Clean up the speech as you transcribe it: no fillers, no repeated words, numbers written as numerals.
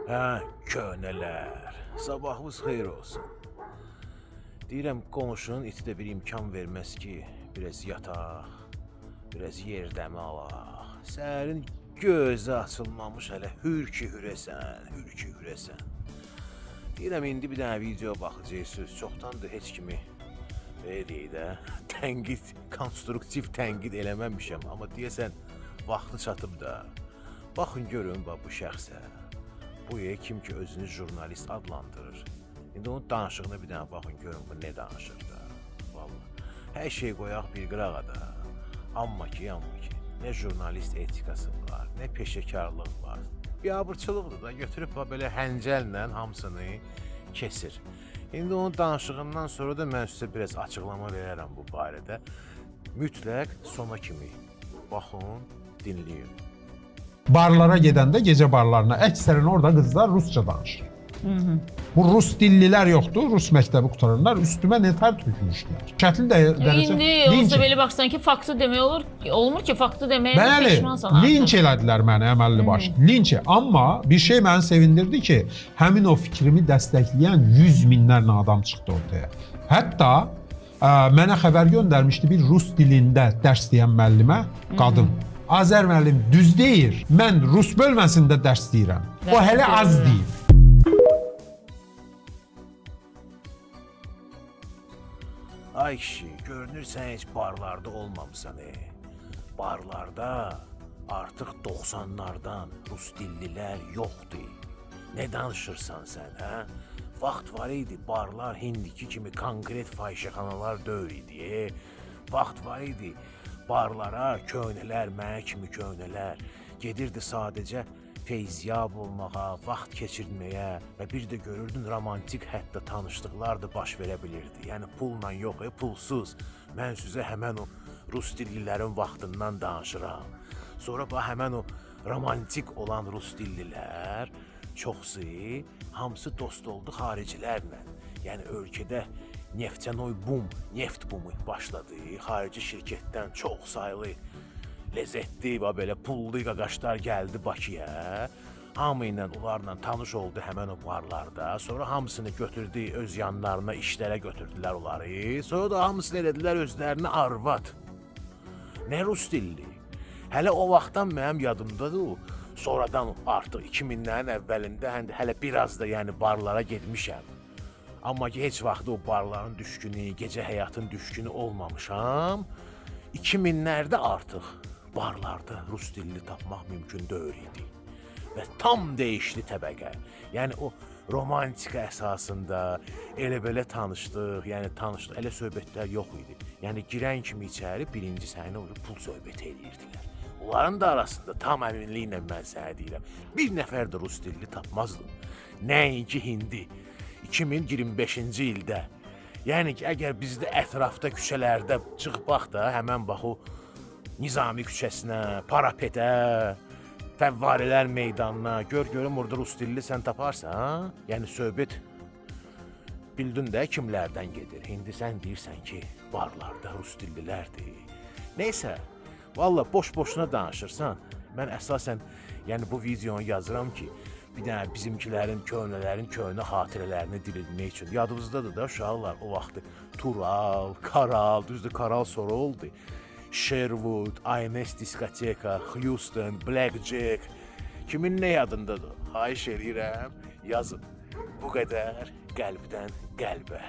Hə, köhnələr. Sabahınız xeyir olsun. Deyirəm, qonşunun iti də bir imkan verməz ki, biraz yataq, biraz yerdəmi alaq. Sərin gözü açılmamış hələ hür ki hürəsən, hür ki hürəsən. Deyirəm, indi bir dənə video baxacaqsınız. Çoxdandır heç kimi deyək də, tənqid, konstruktiv tənqid eləməmişəm. Amma deyəsən, vaxtı çatıb da. Baxın, görün bu şəxsə. Bu kim ki özünü jurnalist adlandırır. İndi onun danışığına bir dənə baxın, görün bu ne danışır da. Vallahi. Hər şey qoyaq bir qırağa da. Amma ki, ne jurnalist etikası var, ne peşəkarlıq var. Biabırçılıqdır da, götürüb belə həncəllə hamısını kesir. İndi onun danışığından sonra da mən sizə biraz açıqlama verərəm bu barədə. Mütləq sona kimi baxın, dinləyin. Barlara gedəndə gecə barlarına əksərən orada qızlar rusca danışır. Bu rus dillilər yoxdur, rus məktəbi qutaranlar üstümə netar tökmüşdülər. Çətin dərəcə İndi olsa belə baxsan ki, faktı demək olmur ki, faktı deməyə peşmansan. Linç elədilər məni əməlli baş. Linç. Amma bir şey məni sevindirdi ki, həmin o fikrimi dəstəkləyən 100 minlərlə adam çıxdı ortaya. Hətta mənə xəbər göndərmişdi bir rus dilində dərs deyən müəllimə, qadın. Azər müəllim düz deyir, mən rus bölməsində dərs deyirəm. O hələ az deyir. Ay kişi, görünür sən heç barlarda olmamısan. Barlarda artıq 90'lardan rus dillilər yoxdur. Ne danışırsan sən, hə? Vaxt var idi, barlar hindiki kimi konkret fahişəxanalar deyil idi. Vaxt var idi, barlara köhnələr, mənə kimi köhnələr gedirdi sadəcə feyziyab olmağa, vaxt keçirməyə və bir də görürdün romantik hətta tanışlıqlar da baş verə bilirdi. Yəni pulla yox, pulsuz. Mən sizə həmən o rus dillilərin vaxtından danışıram. Sonra həmən o romantik olan rus dillilər çoxsu, hamısı dost oldu xaricilərlə. Yəni ölkədə Neftçanoy bum, neft bumu başladı. Xarici şirkətdən çox sayılı, lezzetli və belə pullu qaqaşlar gəldi Bakıya. Hamı ilə onlarla tanış oldu həmən o barlarda. Sonra hamısını götürdü, öz yanlarına işlərə götürdülər onları. Sonra da hamısını elədilər özlərini arvad. Ne rus dilli. Hələ o vaxtdan mənim yadımdadır o. Sonradan artıq 2000'lərin əvvəlində hələ biraz da yəni barlara getmişəm. Amma ki heç vaxt o barların düşkünü, gecə həyatın düşkünü olmamışam. 2000'lərdə artıq barlarda rus dilli tapmaq mümkün deyil idi. Və tam dəyişdi təbəqə. Yəni o romantika əsasında elə belə tanışdıq, yəni tanışdıq, elə söhbətlər yox idi. Yəni girən kimi içəri birinci sənə pul söhbət edirdilər. Onların da arasında tam əminliklə mən sənə deyirəm, bir nəfər də rus dilli tapmazdım. Nəinki hindi. 2025-ci ildə. Yəni ki, əgər bizdə ətrafda küçələrdə çıxbaq da, həmən bax o Nizami küçəsinə, Parapetə, Fəvvarilər meydanına, görüm orada rus dilli sən taparsan, yəni söhbət bildin də kimlərdən gedir. İndi sən deyirsən ki, barlarda rus dillilərdir. Neysə, valla boş-boşuna danışırsan, mən əsasən yəni bu videonu yazıram ki, bir dənə bizimkilərin, köhnələrin köhnə xatirələrini dirilmək üçün. Yadınızdadır da uşaqlar o vaxtı Tural, Karal, düzdür Karal sonra oldu. Sherwood, IMS diskoteka, Houston, Blackjack. Kimin nə yadındadır? Xahiş edirəm, yazın. Bu qədər qəlbdən qəlbə.